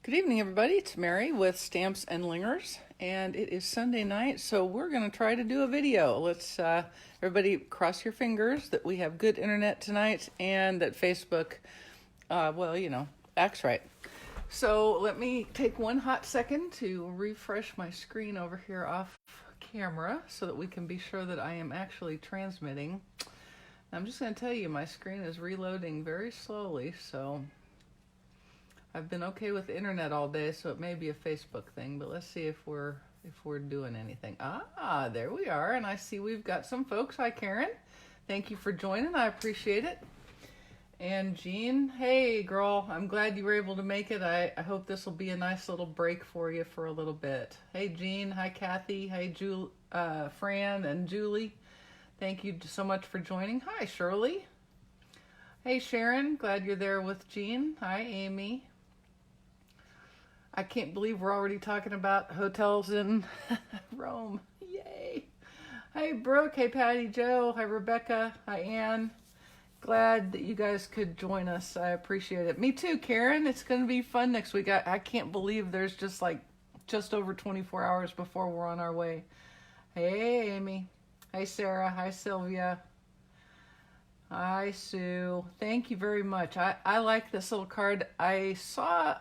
Good evening, everybody. It's Mary with Stamps-N-Lingers, and it is Sunday night, so we're going to try to do a video. Let's, everybody cross your fingers that we have good internet tonight and that Facebook, acts right. So let me take one hot second to refresh my screen over here off camera so that we can be sure that I am actually transmitting. I'm just going to tell you, my screen is reloading very slowly, so I've been okay with the internet all day, so it may be a Facebook thing, but let's see if we're doing anything. Ah, there we are, and I see we've got some folks. Hi, Karen. Thank you for joining. I appreciate it. And Jean, hey, girl, I'm glad you were able to make it. I hope this will be a nice little break for you for a little bit. Hey, Jean. Hi, Kathy. Hey, Fran and Julie. Thank you so much for joining. Hi, Shirley. Hey, Sharon. Glad you're there with Jean. Hi, Amy. I can't believe we're already talking about hotels in Rome. Yay. Hey, Brooke. Hey, Patty Joe. Hi, Rebecca. Hi, Ann. Glad that you guys could join us. I appreciate it. Me too, Karen. It's going to be fun next week. I can't believe there's just over 24 hours before we're on our way. Hey, Amy. Hi, Sarah. Hi, Sylvia. Hi, Sue. Thank you very much. I like this little card. I saw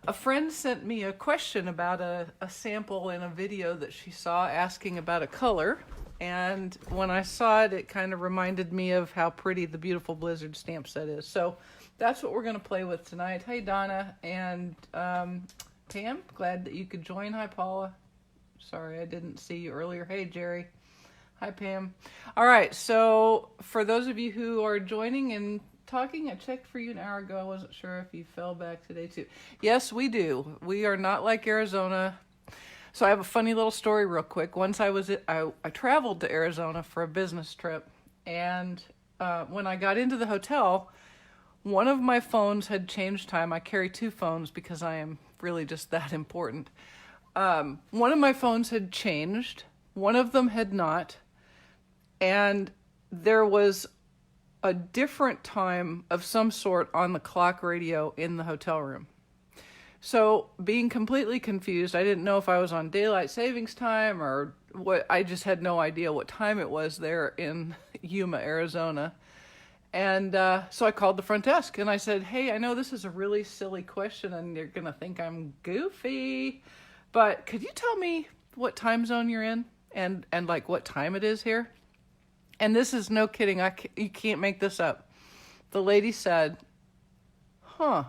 a friend sent me a question about a sample in a video that she saw asking about a color. And when I saw it, it kind of reminded me of how pretty the beautiful Blizzard stamp set is. So that's what we're going to play with tonight. Hey, Donna and Pam, glad that you could join. Hi, Paula. Sorry, I didn't see you earlier. Hey, Jerry. Hi, Pam. All right, so for those of you who are joining and talking, I checked for you an hour ago. I wasn't sure if you fell back today, too. Yes, we do. We are not like Arizona. So I have a funny little story real quick. Once I traveled to Arizona for a business trip, and when I got into the hotel, one of my phones had changed time. I carry two phones because I am really just that important. One of my phones had changed. One of them had not. And there was a different time of some sort on the clock radio in the hotel room. So being completely confused, I didn't know if I was on daylight savings time or what. I just had no idea what time it was there in Yuma, Arizona. And so I called the front desk and I said, hey, I know this is a really silly question and you're going to think I'm goofy, but could you tell me what time zone you're in and like what time it is here? And this is no kidding. You can't make this up. The lady said, huh.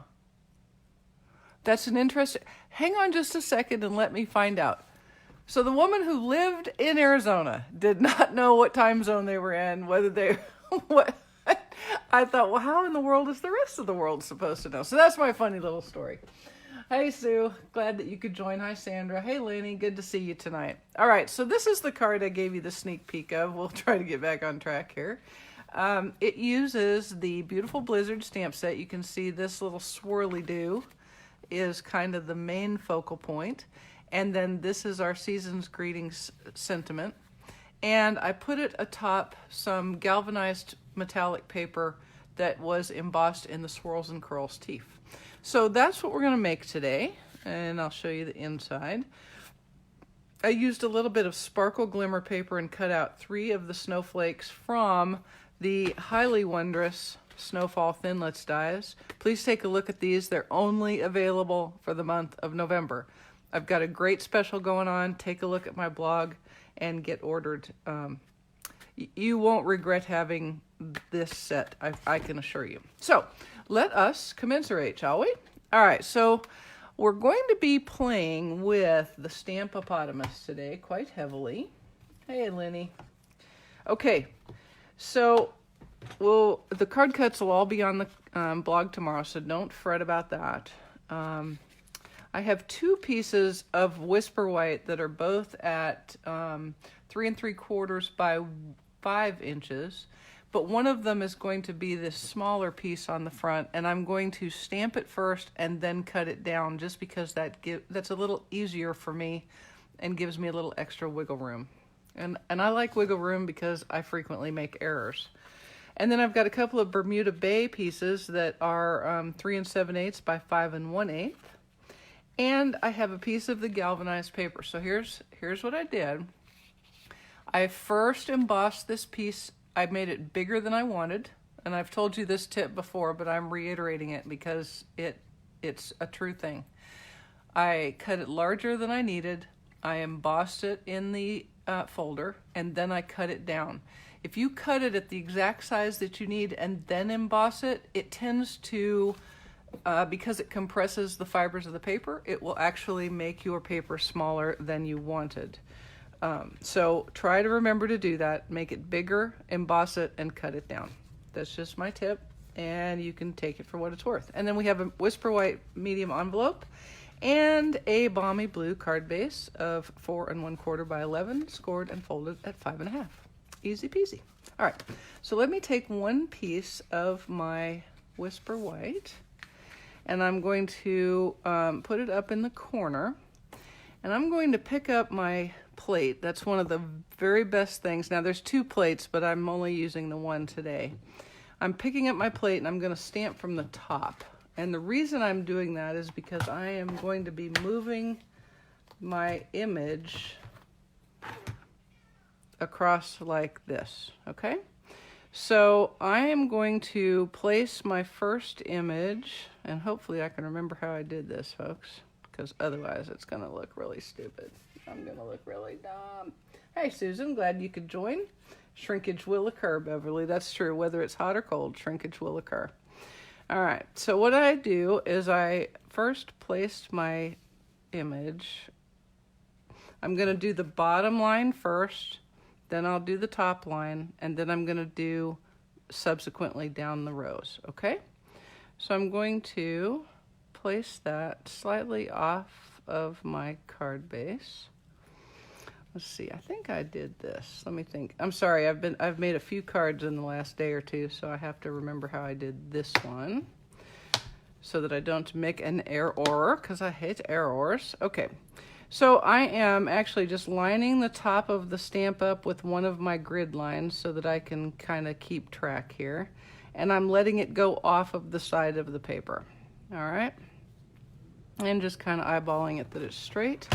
That's an interesting... Hang on just a second and let me find out. So the woman who lived in Arizona did not know what time zone they were in, whether they... what. I thought, well, how in the world is the rest of the world supposed to know? So that's my funny little story. Hey, Sue. Glad that you could join. Hi, Sandra. Hey, Lenny. Good to see you tonight. All right, so this is the card I gave you the sneak peek of. We'll try to get back on track here. It uses the beautiful Blizzard stamp set. You can see this little swirly-do is kind of the main focal point. And then this is our season's greetings sentiment. And I put it atop some galvanized metallic paper that was embossed in the swirls and curls teeth. So that's what we're going to make today. And I'll show you the inside. I used a little bit of sparkle glimmer paper and cut out 3 of the snowflakes from the highly wondrous Snowfall Thinlits dies. Please take a look at these. They're only available for the month of November. I've got a great special going on. Take a look at my blog and get ordered. You won't regret having this set, I can assure you. So let us commensurate, shall we? All right, so we're going to be playing with the Stampopotamus today quite heavily. Hey, Lenny. Okay, so the card cuts will all be on the blog tomorrow, so don't fret about that. I have 2 pieces of Whisper White that are both at 3 3/4 by 5 inches, but one of them is going to be this smaller piece on the front, and I'm going to stamp it first and then cut it down just because that's a little easier for me and gives me a little extra wiggle room. And I like wiggle room because I frequently make errors. And then I've got a couple of Bermuda Bay pieces that are 3 7/8 by 5 1/8. And I have a piece of the galvanized paper. So here's what I did. I first embossed this piece. I made it bigger than I wanted. And I've told you this tip before, but I'm reiterating it because it's a true thing. I cut it larger than I needed. I embossed it in the folder, and then I cut it down. If you cut it at the exact size that you need and then emboss it, it tends to, because it compresses the fibers of the paper, it will actually make your paper smaller than you wanted. So try to remember to do that. Make it bigger, emboss it, and cut it down. That's just my tip, and you can take it for what it's worth. And then we have a Whisper White medium envelope and a balmy blue card base of 4 1/4 by 11, scored and folded at 5 1/2. Easy peasy. All right, so let me take one piece of my Whisper White, and I'm going to put it up in the corner, and I'm going to pick up my plate. That's one of the very best things. Now there's 2 plates, but I'm only using the one today. I'm picking up my plate and I'm going to stamp from the top. And the reason I'm doing that is because I am going to be moving my image across like this, okay? So I am going to place my first image, and hopefully I can remember how I did this, folks, because otherwise it's going to look really stupid. I'm going to look really dumb. Hey, Susan, glad you could join. Shrinkage will occur, Beverly. That's true. Whether it's hot or cold, shrinkage will occur. All right. So what I do is I first placed my image. I'm going to do the bottom line first, then I'll do the top line, and then I'm going to do subsequently down the rows, okay? So I'm going to place that slightly off of my card base. Let's see, I think I did this. Let me think. I'm sorry, I've made a few cards in the last day or two, so I have to remember how I did this one so that I don't make an error, because I hate errors. Okay, so I am actually just lining the top of the stamp up with one of my grid lines so that I can kind of keep track here. And I'm letting it go off of the side of the paper. All right, and just kind of eyeballing it that it's straight.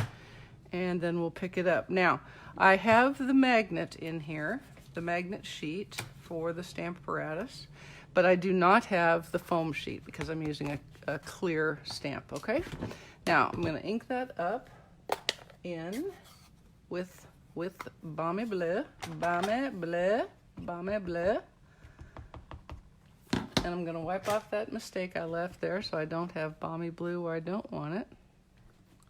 And then we'll pick it up. Now, I have the magnet in here, the magnet sheet for the stamp apparatus, but I do not have the foam sheet because I'm using a clear stamp, okay? Now, I'm gonna ink that up in with Balmy Bleu, Balmy Bleu, Balmy Bleu. And I'm gonna wipe off that mistake I left there so I don't have Balmy Blue where I don't want it.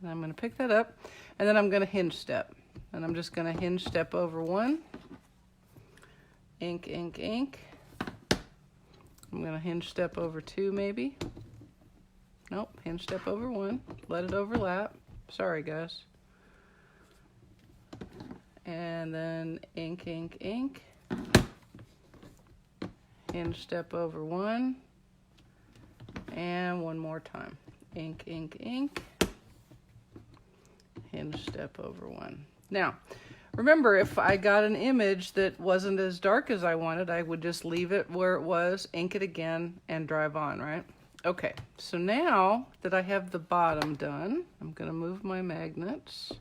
And I'm going to pick that up, and then I'm going to hinge step. And I'm just going to hinge step over 1. Ink, ink, ink. I'm going to hinge step over 2 maybe. Nope, hinge step over 1. Let it overlap. Sorry, guys. And then ink, ink, ink. Hinge step over 1. And one more time. Ink, ink, ink. Hinge step over 1. Now, remember, if I got an image that wasn't as dark as I wanted, I would just leave it where it was, ink it again, and drive on, right? Okay, so now that I have the bottom done, I'm going to move my magnets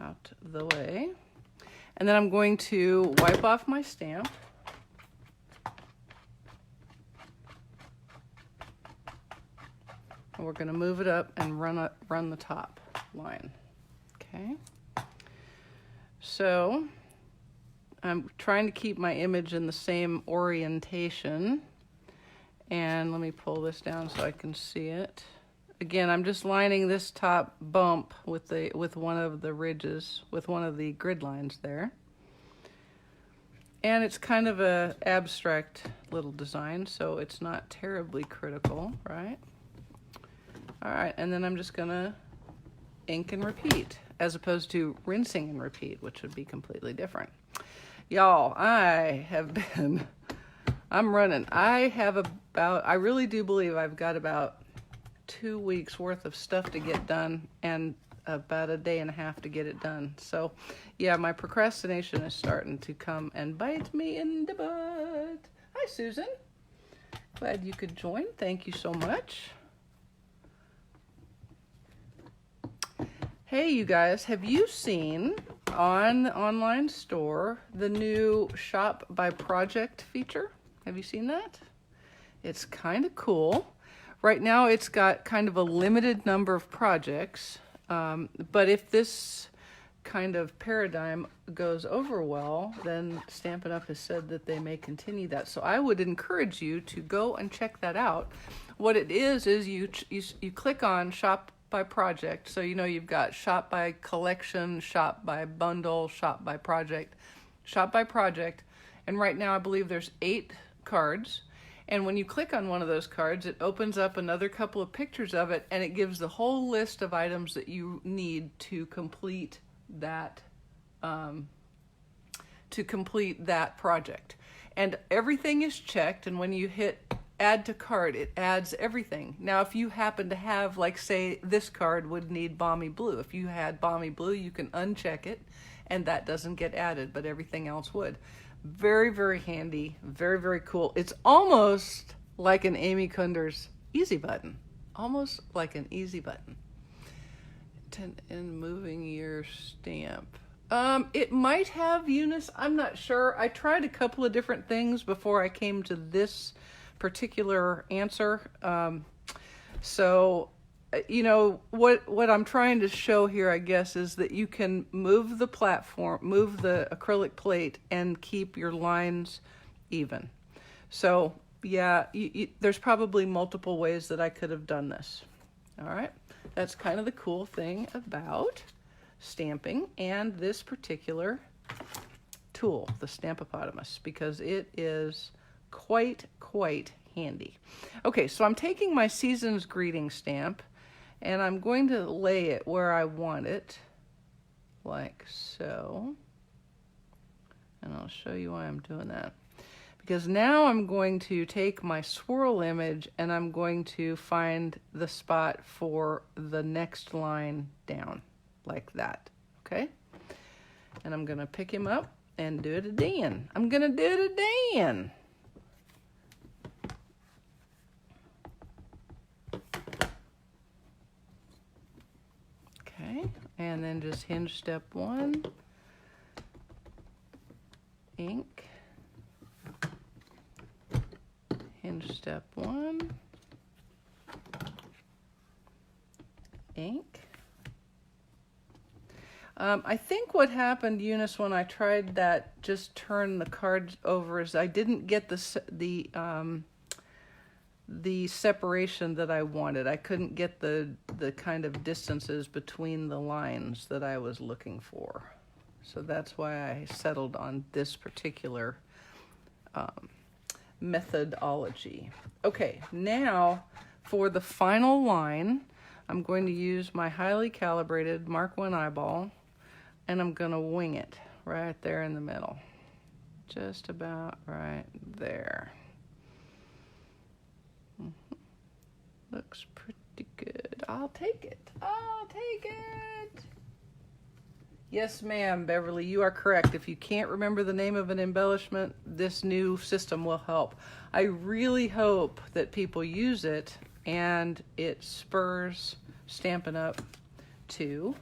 out the way. And then I'm going to wipe off my stamp. And we're going to move it up and run the top line. Okay, so I'm trying to keep my image in the same orientation, and let me pull this down so I can see it. Again, I'm just lining this top bump with one of the ridges, with one of the grid lines there. And it's kind of a abstract little design, so it's not terribly critical, right? All right, and then I'm just gonna ink and repeat, as opposed to rinsing and repeat, which would be completely different. Y'all, I'm running. I really do believe I've got about 2 weeks worth of stuff to get done and about a day and a half to get it done. So yeah, my procrastination is starting to come and bite me in the butt. Hi, Susan. Glad you could join. Thank you so much. Hey, you guys, have you seen on the online store the new Shop by Project feature? Have you seen that? It's kind of cool. Right now it's got kind of a limited number of projects, but if this kind of paradigm goes over well, then Stampin' Up! Has said that they may continue that. So I would encourage you to go and check that out. What it is you click on Shop by Project. So you know you've got Shop by Collection, Shop by Bundle, Shop by Project, Shop by Project. And right now I believe there's 8 cards. And when you click on one of those cards, it opens up another couple of pictures of it, and it gives the whole list of items that you need to complete that project. And everything is checked, and when you hit add to cart, it adds everything. Now if you happen to have, like, say this card would need Balmy Blue. If you had Balmy Blue, you can uncheck it and that doesn't get added, but everything else would. Very, very handy, very, very cool. It's almost like an Amy Kunder's easy button. Almost like an easy button. And moving your stamp. It might have, Eunice, I'm not sure. I tried a couple of different things before I came to this particular answer. So, you know, what I'm trying to show here, I guess, is that you can move the platform, move the acrylic plate, and keep your lines even. So, yeah, there's probably multiple ways that I could have done this. All right, that's kind of the cool thing about stamping and this particular tool, the Stampopotamus, because it is quite handy. Okay, so I'm taking my Season's Greeting stamp and I'm going to lay it where I want it, like so. And I'll show you why I'm doing that. Because now I'm going to take my swirl image and I'm going to find the spot for the next line down, like that, okay? And I'm gonna pick him up and do it again. I'm gonna do it again. Okay, and then just hinge step 1, ink, hinge step 1, ink. I think what happened, Eunice, when I tried that, just turn the cards over, is I didn't get the separation that I wanted. I couldn't get the kind of distances between the lines that I was looking for. So that's why I settled on this particular methodology. Okay, now for the final line, I'm going to use my highly calibrated Mark 1 eyeball, and I'm going to wing it right there in the middle. Just about right there. Looks pretty good. I'll take it. I'll take it. Yes, ma'am, Beverly, you are correct. If you can't remember the name of an embellishment, this new system will help. I really hope that people use it and it spurs Stampin' Up! To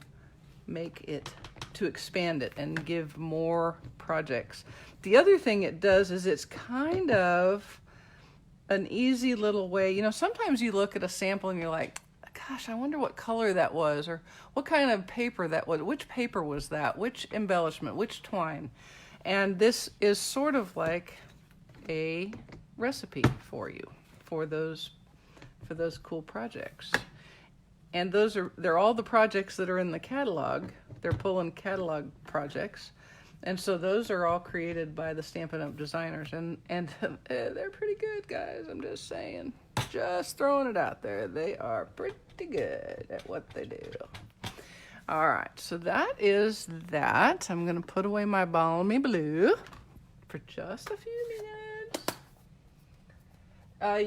make it, to expand it and give more projects. The other thing it does is it's kind of an easy little way. You know, sometimes you look at a sample and you're like, gosh, I wonder what color that was, or what kind of paper that was, which paper was that, which embellishment, which twine. And this is sort of like a recipe for you for those cool projects. And they're all the projects that are in the catalog. They're pulling catalog projects. And so those are all created by the Stampin' Up! Designers. And they're pretty good, guys. I'm just saying. Just throwing it out there. They are pretty good at what they do. All right, so that is that. I'm going to put away my Balmy Blue for just a few minutes.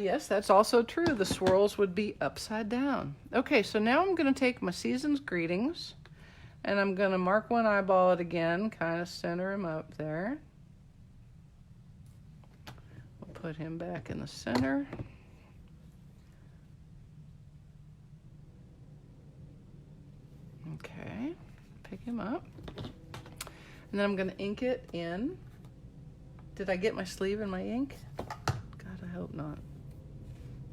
Yes, that's also true. The swirls would be upside down. Okay, so now I'm going to take my Season's Greetings, and I'm going to Mark 1 eyeball it again, kind of center him up there. We'll put him back in the center. Okay, pick him up. And then I'm going to ink it in. Did I get my sleeve in my ink? God, I hope not.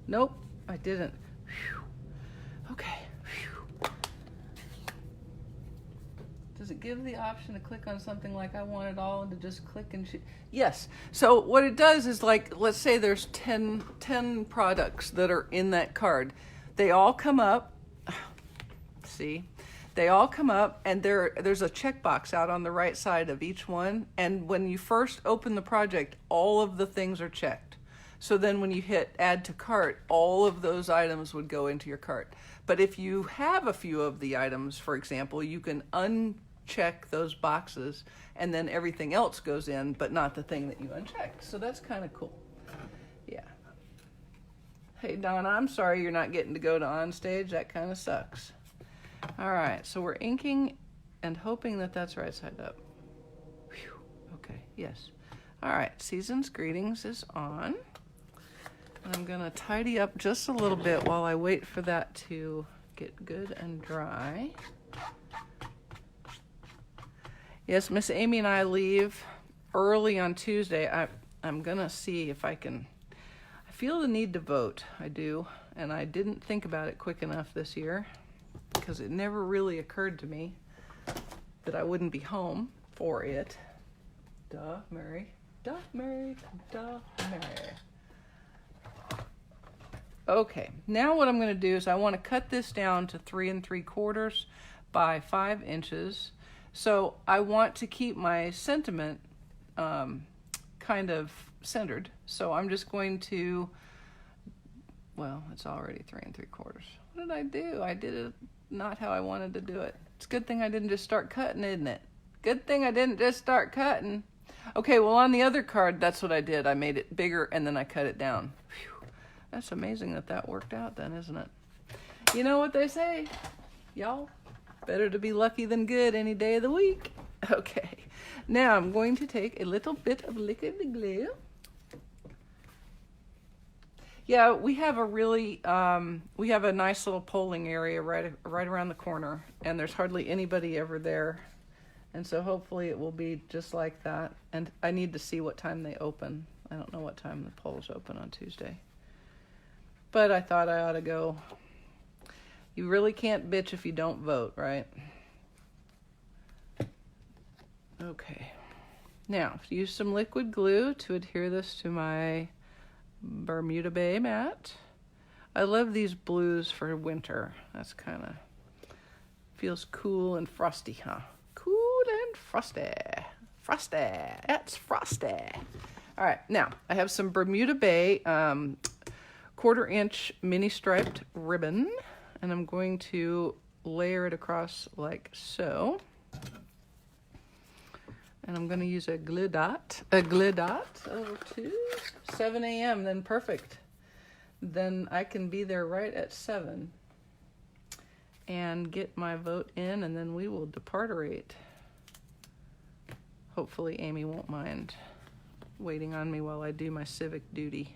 Nope, I didn't. Whew. Okay. Whew. Does it give the option to click on something like I want it all and to just click and shoot? Yes. So what it does is, like, let's say there's 10 products that are in that card. They all come up. See? They all come up, and there's a checkbox out on the right side of each one. And when you first open the project, all of the things are checked. So then when you hit add to cart, all of those items would go into your cart. But if you have a few of the items, for example, you can uncheck those boxes, and then everything else goes in, but not the thing that you unchecked. So that's kind of cool. Yeah. Hey, Donna, I'm sorry you're not getting to go to on stage. That kind of sucks. All right, so we're inking and hoping that that's right side up. Whew. Okay, yes. All right, Season's Greetings is on. And I'm gonna tidy up just a little bit while I wait for that to get good and dry. Yes, Miss Amy and I leave early on Tuesday. I'm gonna see if I can. I feel the need to vote, I do, and I didn't think about it quick enough this year, because it never really occurred to me that I wouldn't be home for it. Duh, Mary. Duh, Mary. Duh, Mary. Okay, now what I'm going to do is I want to cut this down to 3 3/4 by 5 inches. So I want to keep my sentiment kind of centered. So I'm just going to, well, it's already 3 3/4. What did I do? I did it not how I wanted to do it. It's a good thing I didn't just start cutting, isn't it? Good thing I didn't just start cutting. Okay, well, on the other card, that's what I did. I made it bigger and then I cut it down. Whew. That's amazing that worked out then, isn't it? You know what they say, y'all? Better to be lucky than good any day of the week. Okay, now I'm going to take a little bit of liquid glue. Yeah, we have a really, we have a nice little polling area right around the corner, and there's hardly anybody ever there. And so hopefully it will be just like that. And I need to see what time they open. I don't know what time the polls open on Tuesday. But I thought I ought to go. You really can't bitch if you don't vote, right? Okay. Now, use some liquid glue to adhere this to my Bermuda Bay mat. I love these blues for winter. That's kind of feels cool and frosty, huh? Cool and frosty. Frosty. That's frosty. All right, now I have some Bermuda Bay 1/4-inch mini striped ribbon, and I'm going to layer it across like so. And I'm going to use a glue dot over to 7 a.m. Then perfect. Then I can be there right at 7 and get my vote in, and then we will departurate. Hopefully Amy won't mind waiting on me while I do my civic duty.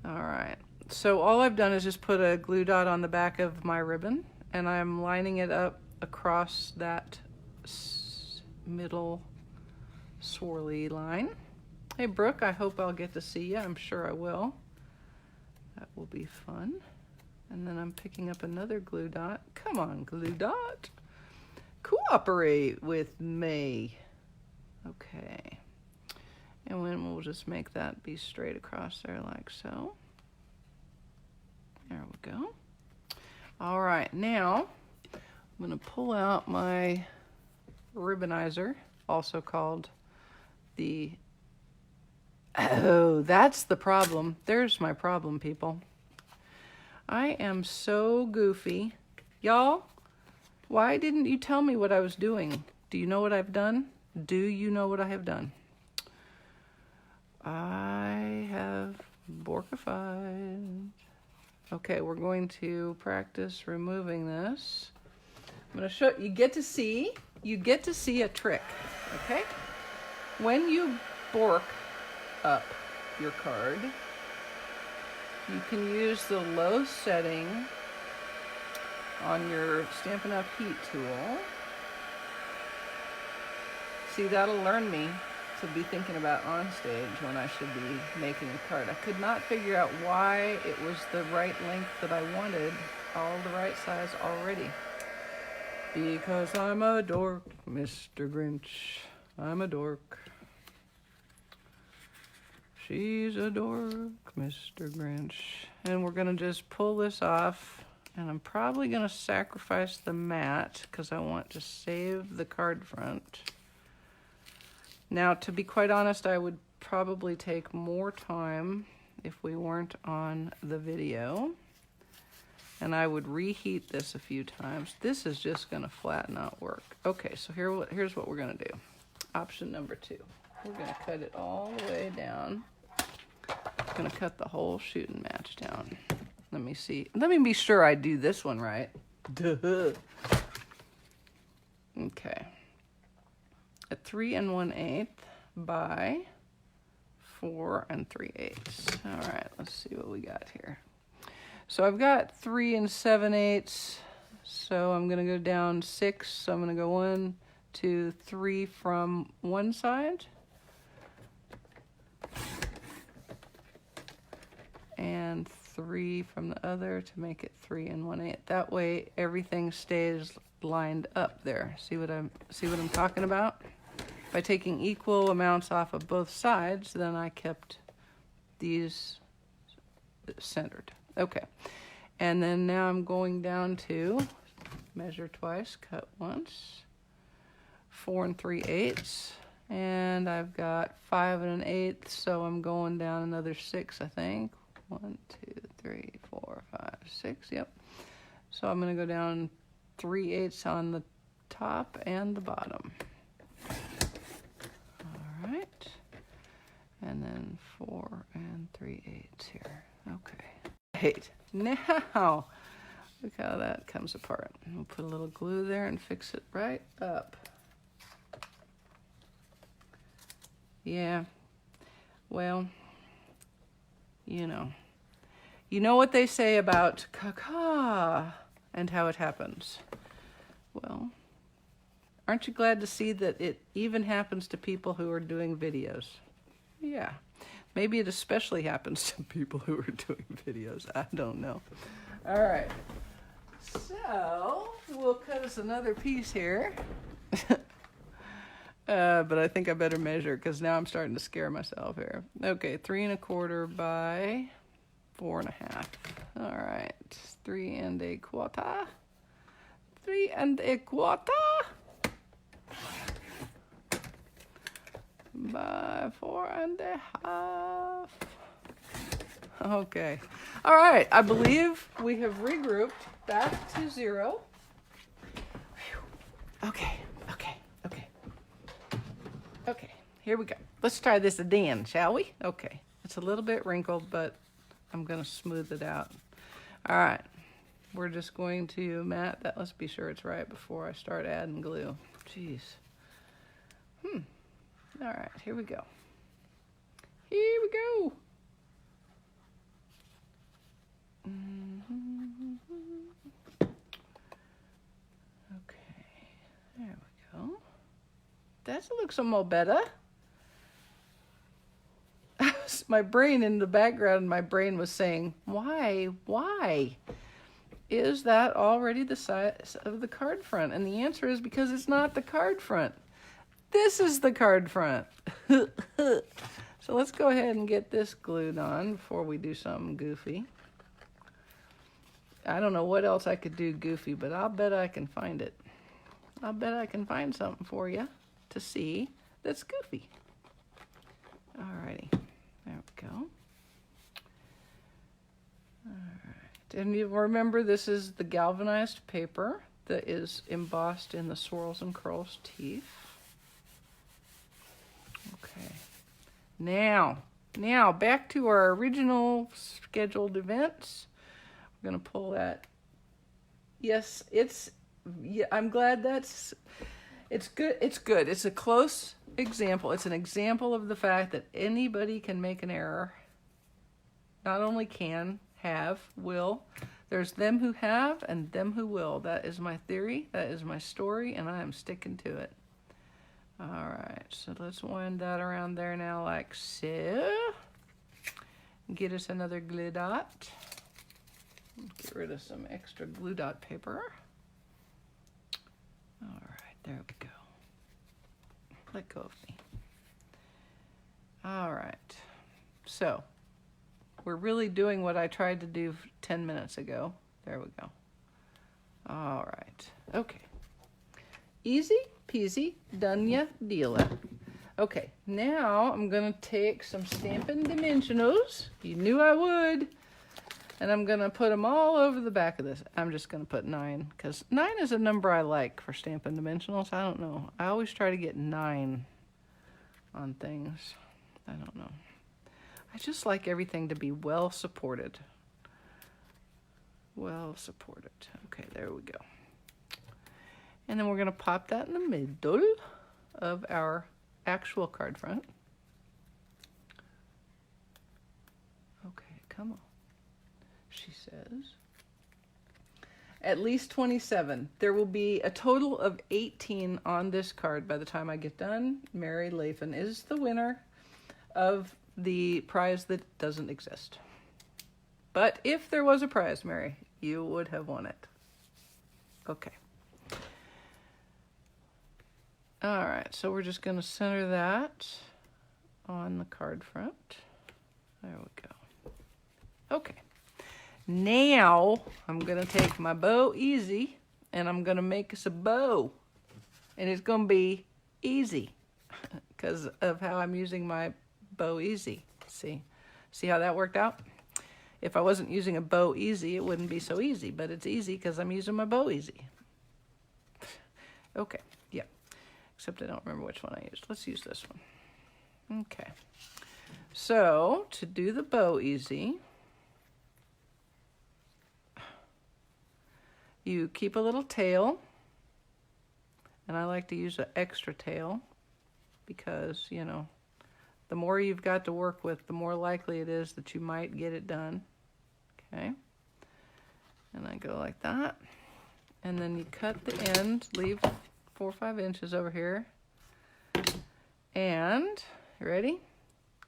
All right. So all I've done is just put a glue dot on the back of my ribbon, and I'm lining it up across that middle swirly line. Hey Brooke, I hope I'll get to see you. I'm sure I will. That will be fun. And then I'm picking up another glue dot. Come on, glue dot. Cooperate with me. Okay. And then we'll just make that be straight across there like so. There we go. All right, now I'm going to pull out my ribbonizer, also called the, oh, that's the problem. There's my problem, people. I am so goofy. Y'all, why didn't you tell me what I was doing? Do you know what I've done? Do you know what I have done? I have borkified. Okay, we're going to practice removing this. I'm going to show you. Get to see a trick, okay? When you bork up your card, you can use the low setting on your Stampin' Up! Heat tool. See, that'll learn me to be thinking about on stage when I should be making a card. I could not figure out why it was the right length that I wanted, all the right size already. Because I'm a dork, Mr. Grinch. I'm a dork. She's a dork, Mr. Grinch. And we're gonna just pull this off, and I'm probably gonna sacrifice the mat because I want to save the card front. Now, to be quite honest, I would probably take more time if we weren't on the video. And I would reheat this a few times. This is just gonna flat not work. Okay, so here's what we're gonna do. Option number 2. We're gonna cut it all the way down. I'm gonna cut the whole shooting match down. Let me see. Let me be sure I do this one right. Duh. Okay. At 3 1/8 by 4 3/8. All right, let's see what we got here. So I've got 3 7/8. So I'm gonna go down 6. So I'm gonna go 1, 2, 3 from one side. And 3 from the other to make it 3 1/8. That way everything stays lined up there. See what I'm talking about? By taking equal amounts off of both sides, then I kept these centered. Okay. And then now I'm going down to measure twice, cut once, 4 3/8. And I've got 5 1/8, so I'm going down another 6, I think. 1, 2, 3, 4, 5, 6. Yep. So I'm going to go down 3/8 on the top and the bottom. All right. And then 4 3/8 here. Okay. 8. Now, look how that comes apart. We'll put a little glue there and fix it right up. Yeah. Well, you know what they say about caca and how it happens. Well, aren't you glad to see that it even happens to people who are doing videos? Yeah. Maybe it especially happens to people who are doing videos. I don't know. All right. So we'll cut us another piece here. But I think I better measure because now I'm starting to scare myself here. Okay, 3 1/4 by 4 1/2. All right, 3 1/4. 3 1/4 by 4 1/2. Okay. All right, I believe we have regrouped back to 0. Okay. Okay, here we go. Let's try this again, shall we? Okay, it's a little bit wrinkled, but I'm gonna smooth it out. All right, we're just going to mat that. Let's be sure it's right before I start adding glue. Jeez. All right, here we go. Here we go. Okay, there we go. That looks a more better. My brain in the background, my brain was saying, why is that already the size of the card front? And the answer is because it's not the card front. This is the card front. So let's go ahead and get this glued on before we do something goofy. I don't know what else I could do goofy, but I'll bet I can find it. I'll bet I can find something for you to see that's goofy. Alrighty, there we go. Alright, and you remember this is the galvanized paper that is embossed in the swirls and curls teeth. Okay, now back to our original scheduled events. We're gonna pull that. Yes, I'm glad it's good. It's good. It's a close example. It's an example of the fact that anybody can make an error. Not only can, have, will. There's them who have and them who will. That is my theory. That is my story, and I am sticking to it. All right, so let's wind that around there now like so. Get us another glue dot. Get rid of some extra glue dot paper. All right, there we go. Let go of me. All right, so we're really doing what I tried to do 10 minutes ago. There we go. All right, okay. Easy peasy, done ya deala. Okay, now I'm gonna take some Stamps-N-Dimensionals. You knew I would. And I'm gonna put them all over the back of this. I'm just gonna put 9, because 9 is a number I like for Stamps-N-Dimensionals. I don't know. I always try to get 9 on things. I don't know. I just like everything to be well supported. Well supported. Okay, there we go. And then we're gonna pop that in the middle of our actual card front. Okay, come on. She says. At least 27. There will be a total of 18 on this card by the time I get done. Mary Latham is the winner of the prize that doesn't exist. But if there was a prize, Mary, you would have won it. Okay. All right, so we're just going to center that on the card front. There we go. Okay. Now I'm going to take my bow easy and I'm going to make us a bow. And it's going to be easy because of how I'm using my bow easy. See how that worked out? If I wasn't using a bow easy, it wouldn't be so easy, but it's easy because I'm using my bow easy. Okay, yeah. Except I don't remember which one I used. Let's use this one. Okay. So, to do the bow easy, you keep a little tail, and I like to use an extra tail because, you know, the more you've got to work with, the more likely it is that you might get it done. Okay. And I go like that. And then you cut the end, leave 4 or 5 inches over here. And, you ready?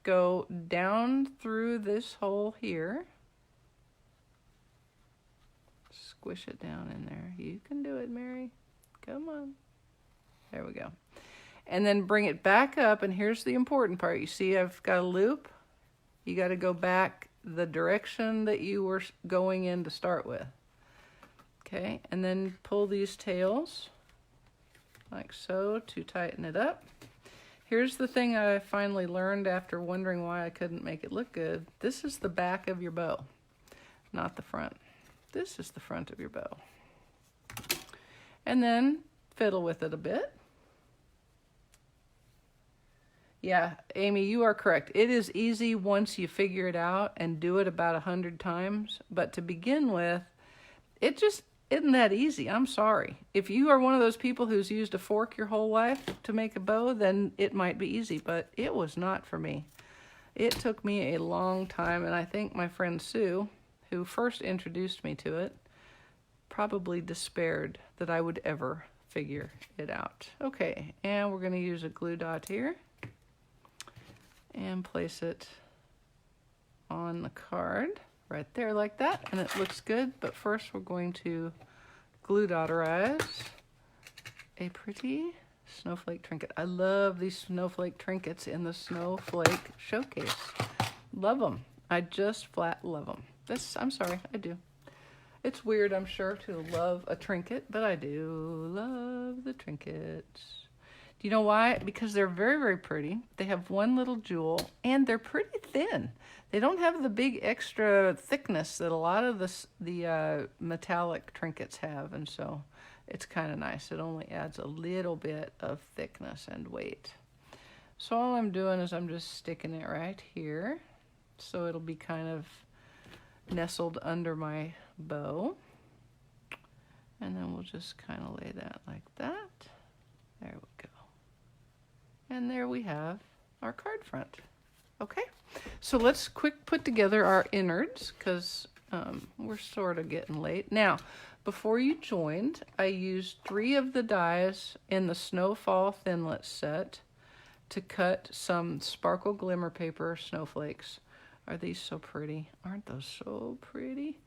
Go down through this hole here. Squish it down in there. You can do it, Mary. Come on. There we go. And then bring it back up, and here's the important part. You see I've got a loop. You got to go back the direction that you were going in to start with. Okay, and then pull these tails like so to tighten it up. Here's the thing I finally learned after wondering why I couldn't make it look good. This is the back of your bow, not the front. This is the front of your bow. And then fiddle with it a bit. Yeah, Amy, you are correct. It is easy once you figure it out and do it about 100 times. But to begin with, it just isn't that easy. I'm sorry. If you are one of those people who's used a fork your whole life to make a bow, then it might be easy. But it was not for me. It took me a long time. And I think my friend Sue, who first introduced me to it, probably despaired that I would ever figure it out. Okay, and we're going to use a glue dot here. And place it on the card right there like that, and it looks good. But first we're going to glue dotterize a pretty snowflake trinket. I love these snowflake trinkets in the snowflake showcase. Love them. I just flat love them. I'm sorry, I do. It's weird, I'm sure, to love a trinket, but I do love the trinkets. Do you know why? Because they're very, very pretty. They have one little jewel, and they're pretty thin. They don't have the big extra thickness that a lot of the metallic trinkets have, and so it's kind of nice. It only adds a little bit of thickness and weight. So all I'm doing is I'm just sticking it right here, so it'll be kind of nestled under my bow. And then we'll just kind of lay that like that. There we go. And there we have our card front. Okay, so let's quick put together our innards, because We're sort of getting late. Now, before you joined, I used 3 of the dies in the Snowfall Thinlet set to cut some sparkle glimmer paper snowflakes. Are these so pretty? Aren't those so pretty?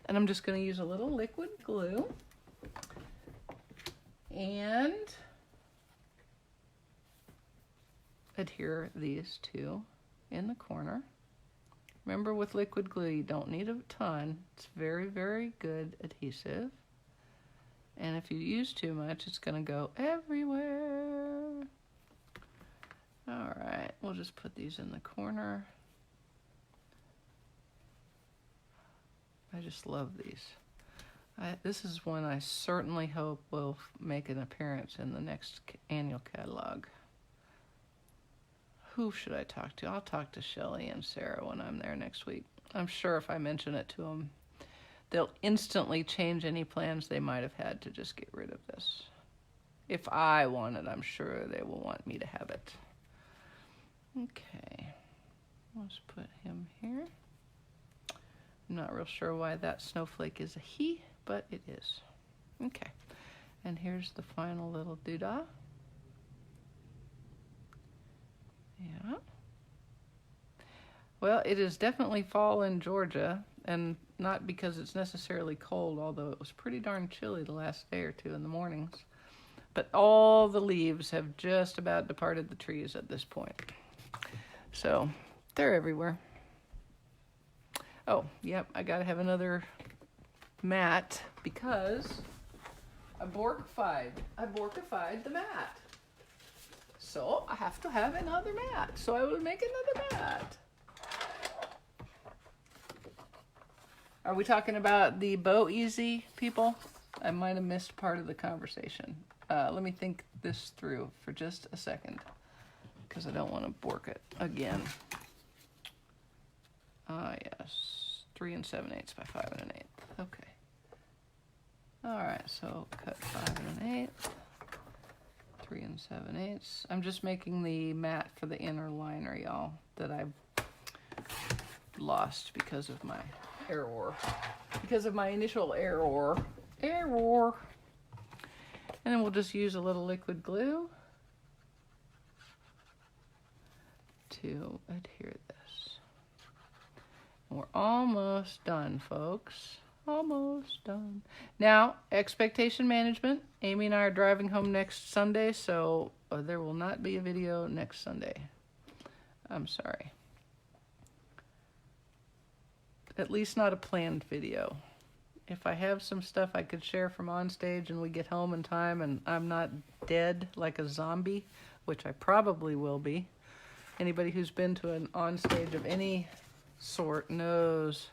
And I'm just going to use a little liquid glue and adhere these 2 in the corner. Remember, with liquid glue, you don't need a ton. It's very, very good adhesive. And if you use too much, it's going to go everywhere. All right, we'll just put these in the corner. I just love these. This is one I certainly hope will make an appearance in the next annual catalog. Who should I talk to? I'll talk to Shelley and Sarah when I'm there next week. I'm sure if I mention it to them, they'll instantly change any plans they might have had to just get rid of this. If I want it, I'm sure they will want me to have it. Okay, let's put him here. I'm not real sure why that snowflake is a he, but it is. Okay, and here's the final little doodah. Yeah. Well, it is definitely fall in Georgia, and not because it's necessarily cold, although it was pretty darn chilly the last day or 2 in the mornings. But all the leaves have just about departed the trees at this point. So they're everywhere. Oh, yep, I gotta have another mat because I borkified the mat. So I have to have another mat. So I will make another mat. Are we talking about the Bow Easy people? I might have missed part of the conversation. Let me think this through for just a second, because I don't want to bork it again. Yes, 3 7/8 by 5 1/8. Okay. All right, so cut 5 1/8, 3 7/8. I'm just making the mat for the inner liner, y'all, that I've lost because of my error. Because of my initial error. And then we'll just use a little liquid glue to adhere this. And we're almost done, folks. Almost done. Now, expectation management. Amy and I are driving home next Sunday, so there will not be a video next Sunday. I'm sorry. At least not a planned video. If I have some stuff I could share from on stage and we get home in time and I'm not dead like a zombie, which I probably will be. Anybody who's been to an on stage of any sort knows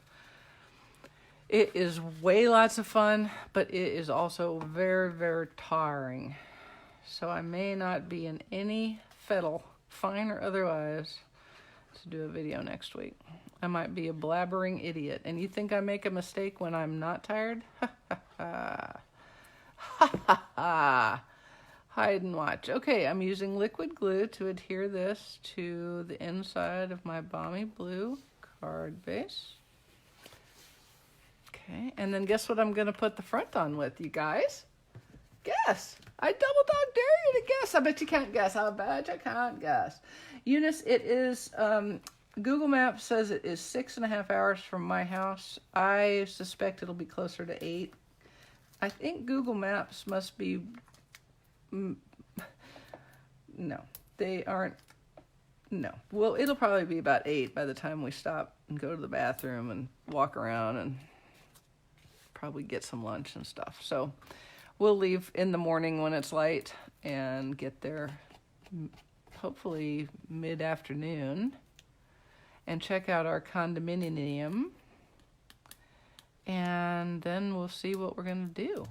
it is way lots of fun, but it is also very, very tiring. So I may not be in any fettle, fine or otherwise, to do a video next week. I might be a blabbering idiot. And you think I make a mistake when I'm not tired? Ha ha ha. Ha ha ha. Hide and watch. Okay, I'm using liquid glue to adhere this to the inside of my Balmy Blue card base. Okay, and then guess what I'm going to put the front on with, you guys? Guess. I double dog dare you to guess. I bet you can't guess. I bet you can't guess. Eunice, it is... Google Maps says it is 6.5 hours from my house. I suspect it'll be closer to 8. I think Google Maps must be... No, they aren't. No. Well, it'll probably be about 8 by the time we stop and go to the bathroom and walk around and probably get some lunch and stuff. So we'll leave in the morning when it's light and get there hopefully mid-afternoon. And check out our condominium, and then we'll see what we're going to do.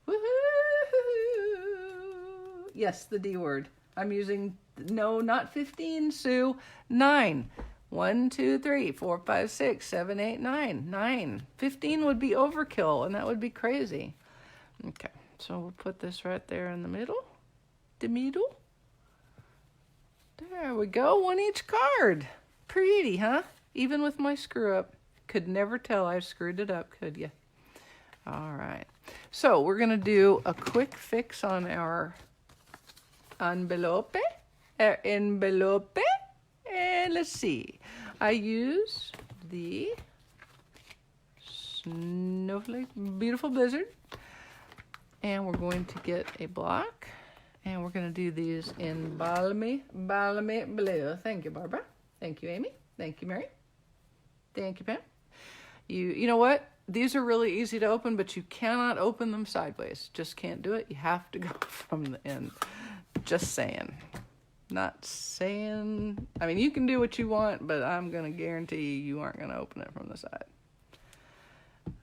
Woohoo! Yes, the D word. I'm using, no, not 15, Sue, 9. 1, 2, 3, 4, 5, 6, 7, 8, 9. 9. 15 would be overkill, and that would be crazy. Okay, so we'll put this right there in the middle. The middle. There we go, one each card. Pretty, huh? Even with my screw up. Could never tell I screwed it up, could you? All right. So we're going to do a quick fix on our envelope. Envelope. And let's see. I use the Snowflake Beautiful Blizzard. And we're going to get a block. And we're going to do these in balmy blue. Thank you, Barbara. Thank you, Amy. Thank you, Mary. Thank you, Pam. You know what? These are really easy to open, but you cannot open them sideways. Just can't do it. You have to go from the end. Just saying. Not saying... I mean, you can do what you want, but I'm going to guarantee you aren't going to open it from the side.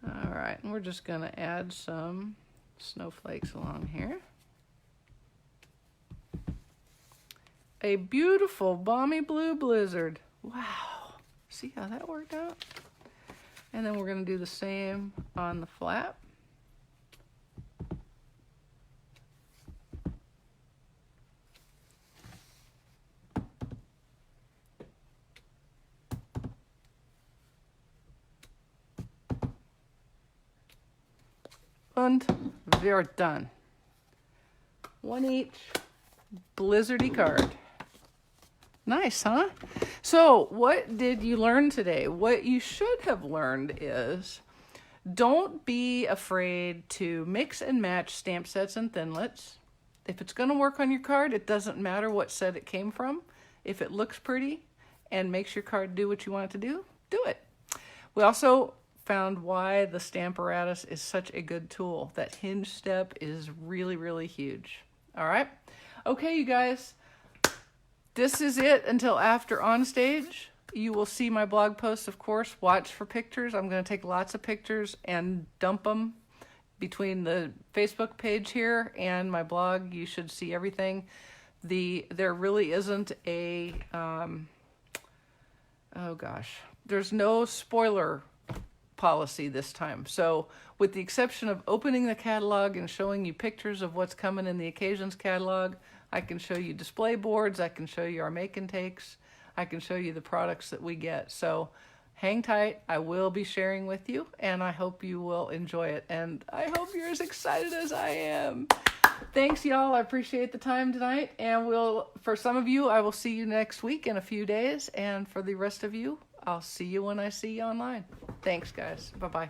All right. And we're just going to add some snowflakes along here. A beautiful balmy blue blizzard. Wow. See how that worked out? And then we're going to do the same on the flap. And we're done. One each blizzardy card. Nice, huh? So what did you learn today? What you should have learned is don't be afraid to mix and match stamp sets and thinlits. If it's going to work on your card, it doesn't matter what set it came from. If it looks pretty and makes your card do what you want it to do it. We also found why the Stamp-N-Lingers is such a good tool. That hinge step is really, really huge. All right? Okay, you guys. This is it until after on stage. You will see my blog posts, of course. Watch for pictures. I'm going to take lots of pictures and dump them between the Facebook page here and my blog. You should see everything. There really isn't a, there's no spoiler policy this time. So with the exception of opening the catalog and showing you pictures of what's coming in the occasions catalog, I can show you display boards, I can show you our make and takes, I can show you the products that we get. So hang tight, I will be sharing with you, and I hope you will enjoy it. And I hope you're as excited as I am. Thanks, y'all. I appreciate the time tonight. And for some of you, I will see you next week in a few days. And for the rest of you, I'll see you when I see you online. Thanks, guys. Bye-bye.